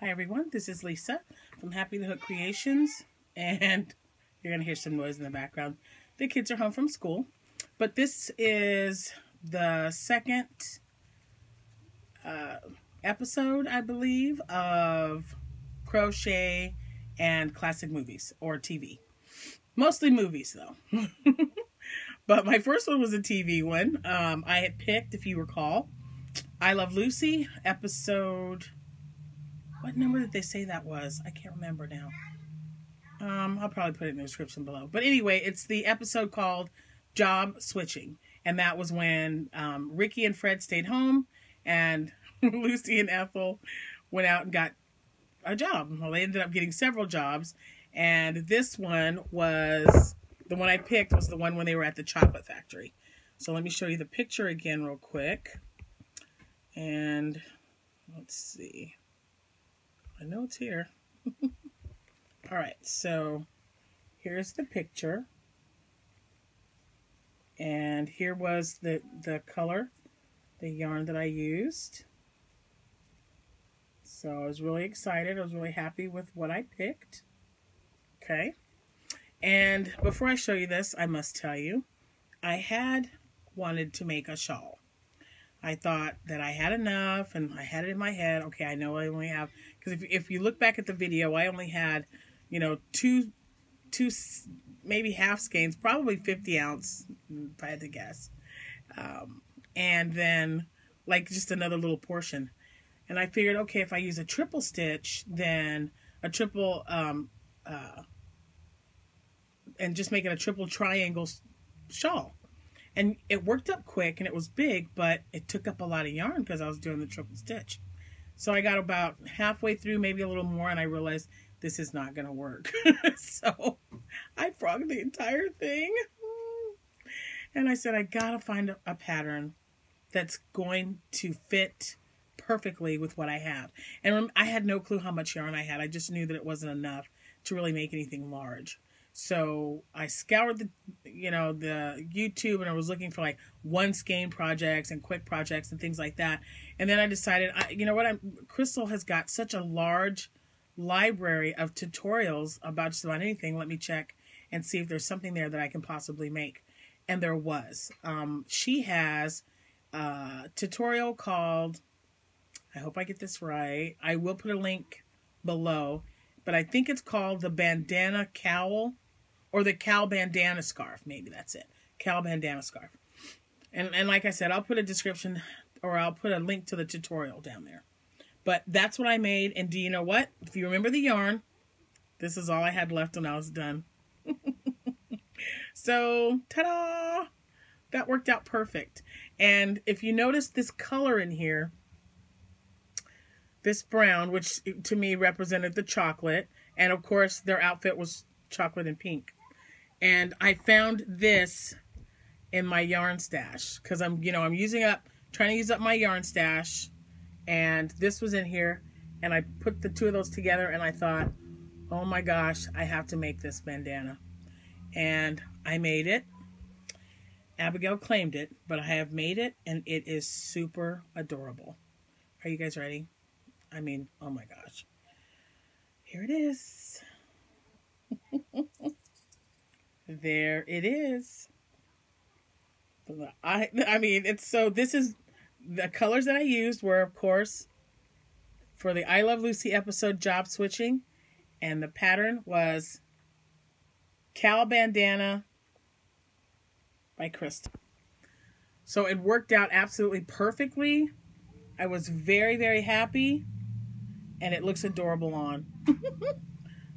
Hi everyone, this is Lisa from Happytohook Creations, and you're going to hear some noise in the background. The kids are home from school, but this is the second episode, I believe, of crochet and classic movies, or TV. Mostly movies, though. But my first one was a TV one. I had picked, if you recall, I Love Lucy, episode... What number did they say that was? I can't remember now. I'll probably put it in the description below. But anyway, it's the episode called Job Switching. And that was when Ricky and Fred stayed home and Lucy and Ethel went out and got a job. Well, they ended up getting several jobs. And this one was, the one I picked was the one when they were at the chocolate factory. So let me show you the picture again real quick. And let's see. I know it's here. All right, so here's the picture. And here was the color, the yarn that I used. So I was really excited. I was really happy with what I picked. Okay. And before I show you this, I must tell you, I had wanted to make a shawl. I thought that I had enough, and I had it in my head. Okay, I know I only have, because if you look back at the video, I only had, you know, two maybe half skeins, probably 50 ounce, if I had to guess. And then, like, just another little portion. And I figured, okay, if I use a triple stitch, then a triple, and just make it a triple triangle shawl. And it worked up quick, and it was big, but it took up a lot of yarn because I was doing the triple stitch. So I got about halfway through, maybe a little more, and I realized this is not going to work. So I frogged the entire thing. And I said, I got to find a pattern that's going to fit perfectly with what I have. And I had no clue how much yarn I had. I just knew that it wasn't enough to really make anything large. So I scoured the YouTube, and I was looking for like one skein projects and quick projects and things like that. And then I decided, you know what, Crystal has got such a large library of tutorials about just about anything. Let me check and see if there's something there that I can possibly make. And there was. She has a tutorial called, I hope I get this right, I will put a link below, but I think it's called the Bandana Cowl, or the Cowl Bandana Scarf. Maybe that's it. Cowl Bandana Scarf. And like I said, I'll put a description, or I'll put a link to the tutorial down there. But that's what I made. And do you know what? If you remember the yarn, this is all I had left when I was done. So, ta-da! That worked out perfect. And if you notice this color in here, this brown, which to me represented the chocolate, and of course their outfit was chocolate and pink. And I found this in my yarn stash because I'm trying to use up my yarn stash, and this was in here, and I put the two of those together, and I thought, oh my gosh, I have to make this bandana. And I made it. Abigail claimed it, but I have made it, and it is super adorable. Are you guys ready? I mean, oh my gosh. Here it is. There it is. I mean, it's so, this is, the colors that I used were, of course, for the I Love Lucy episode, Job Switching, and the pattern was Cowl Bandana by Crystal. So it worked out absolutely perfectly. I was very, very happy, and it looks adorable on.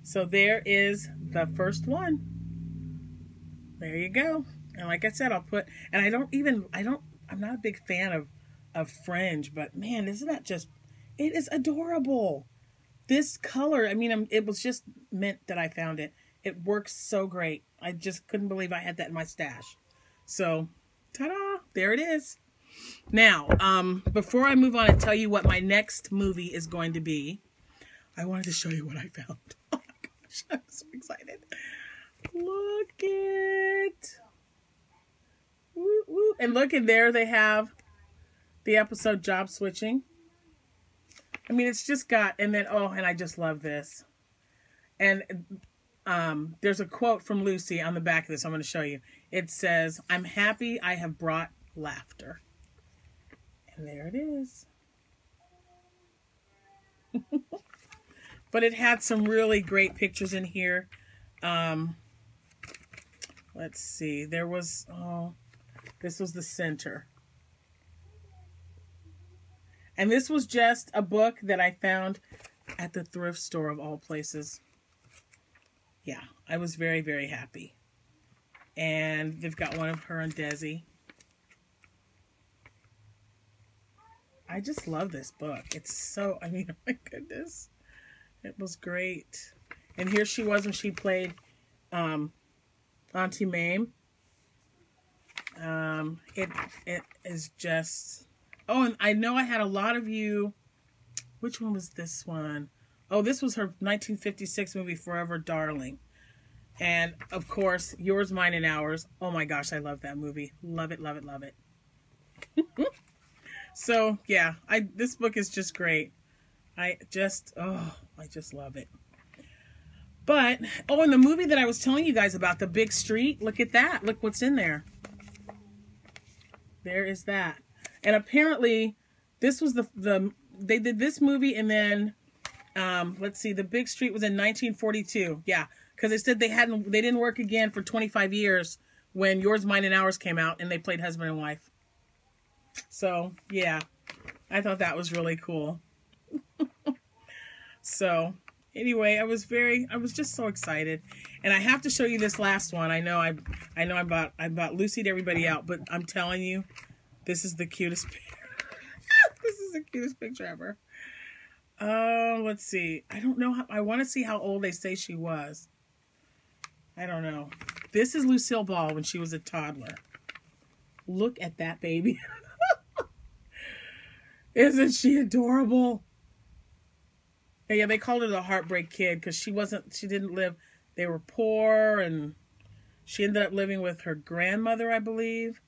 So there is the first one. There you go. And like I said, I'll put, and I'm not a big fan of fringe, but man, isn't that just, it is adorable. This color, I mean, it was just meant that I found it. It works so great. I just couldn't believe I had that in my stash. So, ta-da, there it is. Now, before I move on and tell you what my next movie is going to be, I wanted to show you what I found. Oh my gosh, I'm so excited. Look it. Woo, woo. And look, in there they have the episode Job Switching. I mean, it's just got, and then, oh, and I just love this. And there's a quote from Lucy on the back of this. I'm going to show you. It says, "I'm happy I have brought laughter." And there it is. But it had some really great pictures in here. Let's see. There was, oh, this was the center. And this was just a book that I found at the thrift store of all places. Yeah, I was very, very happy. And they've got one of her and Desi. I just love this book. It's so, I mean, oh my goodness. It was great. And here she was when she played Auntie Mame. It is just... Oh, and I know I had a lot of you... Which one was this one? Oh, this was her 1956 movie, Forever Darling. And, of course, Yours, Mine, and Ours. Oh my gosh, I love that movie. Love it, love it, love it. So, yeah, this book is just great. I just love it. But, oh, and the movie that I was telling you guys about, The Big Street, look at that. Look what's in there. There is that. And apparently, this was they did this movie, and then, let's see, The Big Street was in 1942. Yeah, because they said they didn't work again for 25 years when Yours, Mine, and Ours came out, and they played husband and wife. So, yeah, I thought that was really cool. So, anyway, I was just so excited. And I have to show you this last one. I know I about Lucy'd everybody out, but I'm telling you, this is the cutest this is the cutest picture ever. Let's see. I don't know I want to see how old they say she was. I don't know. This is Lucille Ball when she was a toddler. Look at that baby. Isn't she adorable? Yeah, they called her the heartbreak kid because she didn't live, they were poor, and she ended up living with her grandmother, I believe.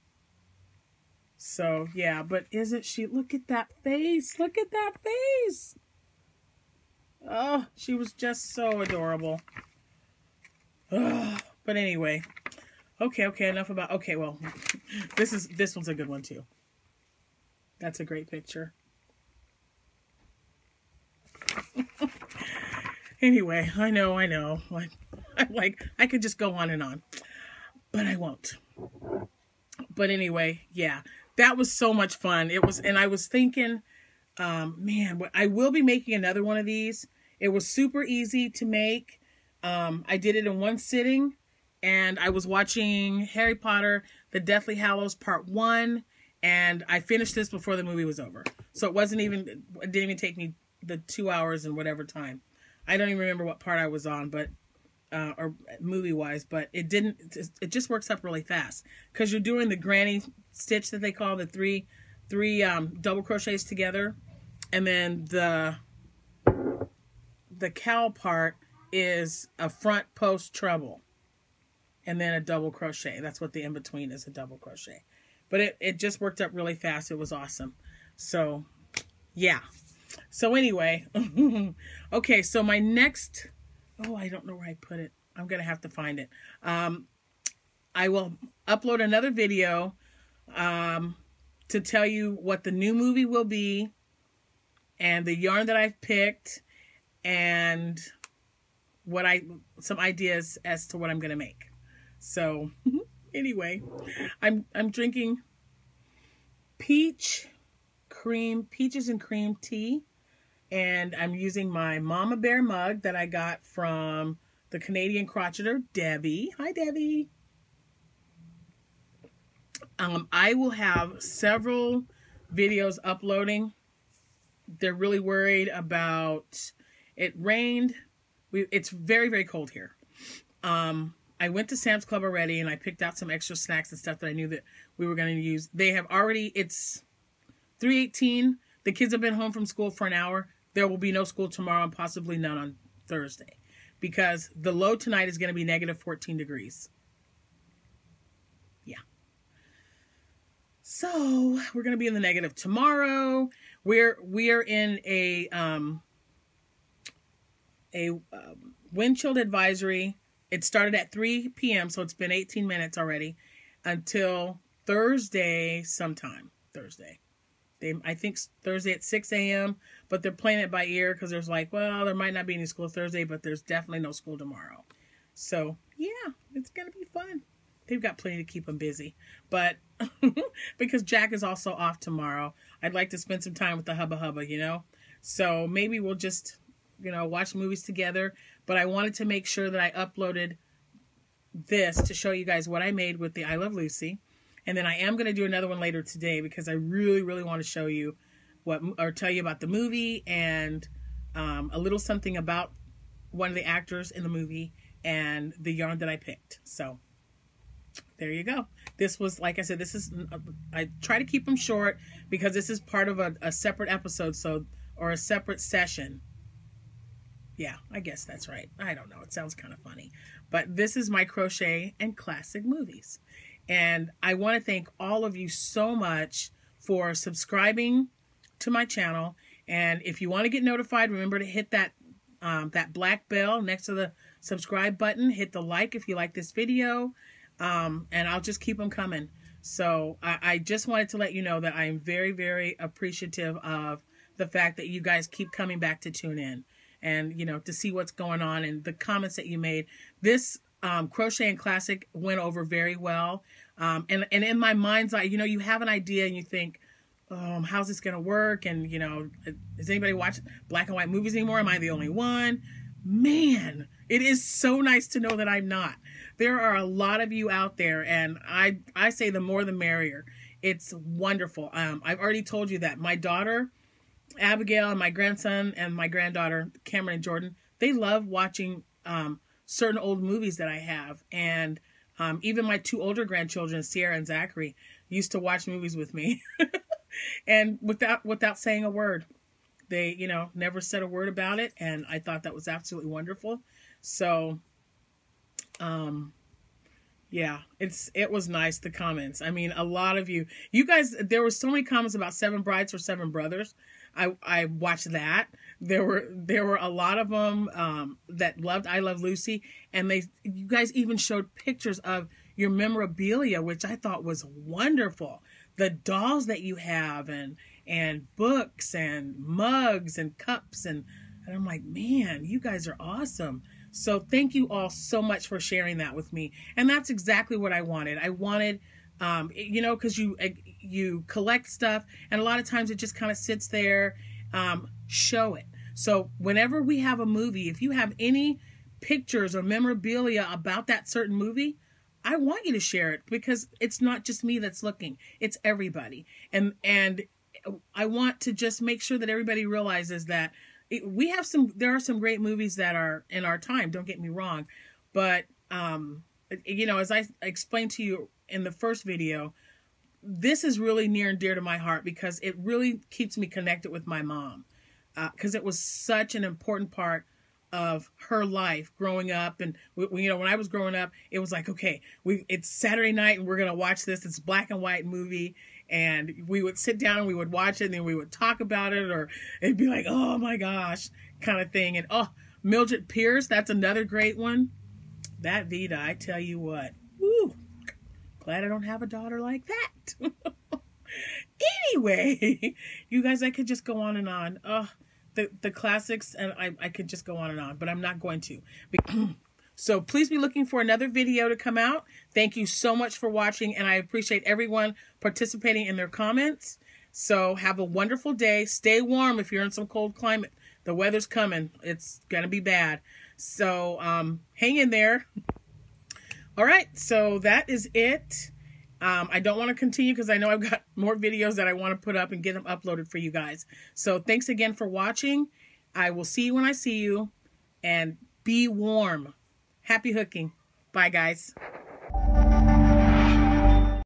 So, yeah, but isn't she, look at that face, look at that face. Oh, she was just so adorable. Oh, but anyway, okay, enough about, okay, well, this one's a good one too. That's a great picture. Anyway, I know. I could just go on and on, but I won't. But anyway, yeah, that was so much fun. It was, and I was thinking, man, I will be making another one of these. It was super easy to make. I did it in one sitting, and I was watching Harry Potter, The Deathly Hallows Part 1, and I finished this before the movie was over. So it didn't even take me the 2 hours and whatever time. I don't even remember what part I was on, but or movie wise, but it just works up really fast because you're doing the granny stitch that they call the three double crochets together, and then the cowl part is a front post treble and then a double crochet. That's what the in between is, a double crochet. But it just worked up really fast. It was awesome. So yeah. So anyway, okay, so my next, oh, I don't know where I put it. I'm going to have to find it. I will upload another video to tell you what the new movie will be and the yarn that I've picked and some ideas as to what I'm going to make. So anyway, I'm drinking peaches and cream tea, and I'm using my Mama Bear mug that I got from the Canadian crocheter Debbie. Hi, Debbie. I will have several videos uploading. They're really worried about, it rained. It's very, very cold here. I went to Sam's Club already, and I picked out some extra snacks and stuff that I knew that we were going to use. They have already, it's 3:18. The kids have been home from school for an hour. There will be no school tomorrow and possibly none on Thursday because the low tonight is going to be negative 14 degrees. Yeah. So we're going to be in the negative tomorrow. We're in a wind chill advisory. It started at 3 p.m. so it's been 18 minutes already until Thursday sometime. Thursday. I think Thursday at 6 a.m. but they're playing it by ear because there's like, well, there might not be any school Thursday, but there's definitely no school tomorrow. So yeah, it's gonna be fun. They've got plenty to keep them busy, but because Jack is also off tomorrow, I'd like to spend some time with the hubba, you know. So maybe we'll just, you know, watch movies together. But I wanted to make sure that I uploaded this to show you guys what I made with the I Love Lucy. And then I am going to do another one later today because I really, really want to show you or tell you about the movie and a little something about one of the actors in the movie and the yarn that I picked. So there you go. This was, like I said, I try to keep them short because this is part of a separate episode, or a separate session. Yeah, I guess that's right. I don't know. It sounds kind of funny. But this is my crochet and classic movies. And I want to thank all of you so much for subscribing to my channel. And if you want to get notified, remember to hit that black bell next to the subscribe button. Hit the like if you like this video. And I'll just keep them coming. So I just wanted to let you know that I am very, very appreciative of the fact that you guys keep coming back to tune in and, you know, to see what's going on and the comments that you made. This crochet and classic went over very well. And in my mind's eye, you know, you have an idea and you think, how's this going to work? And, you know, does anybody watch black and white movies anymore? Am I the only one? Man, it is so nice to know that I'm not. There are a lot of you out there, and I say the more the merrier. It's wonderful. I've already told you that my daughter, Abigail, and my grandson and my granddaughter, Cameron and Jordan, they love watching certain old movies that I have. And even my two older grandchildren, Sierra and Zachary, used to watch movies with me. And without saying a word. They, you know, never said a word about it. And I thought that was absolutely wonderful. So, yeah, it was nice, the comments. I mean, a lot of you guys, there were so many comments about 7 Brides for 7 Brothers. I watched that. There were a lot of them that loved I Love Lucy, and you guys even showed pictures of your memorabilia, which I thought was wonderful. The dolls that you have, and books and mugs and cups, and I'm like, man, you guys are awesome. So thank you all so much for sharing that with me. And that's exactly what I wanted. I wanted, you know, because you collect stuff, and a lot of times it just kind of sits there. Show it. So whenever we have a movie, if you have any pictures or memorabilia about that certain movie, I want you to share it, because it's not just me that's looking. It's everybody. And I want to just make sure that everybody realizes that there are some great movies that are in our time, don't get me wrong. But, you know, as I explained to you in the first video, this is really near and dear to my heart because it really keeps me connected with my mom. Because it was such an important part of her life growing up. And you know, when I was growing up, it was like, okay, it's Saturday night and we're going to watch this. It's a black and white movie. And we would sit down and we would watch it, and then we would talk about it, or it'd be like, oh my gosh, kind of thing. And oh, Mildred Pierce, that's another great one. That Vida, I tell you what, woo, glad I don't have a daughter like that. Anyway, you guys, I could just go on and on. The classics, and I could just go on and on, but I'm not going to. So please be looking for another video to come out. Thank you so much for watching, and I appreciate everyone participating in their comments. So have a wonderful day. Stay warm if you're in some cold climate. The weather's coming. It's going to be bad. So hang in there. All right, so that is it. I don't want to continue because I know I've got more videos that I want to put up and get them uploaded for you guys. So thanks again for watching. I will see you when I see you, and be warm. Happy hooking. Bye, guys.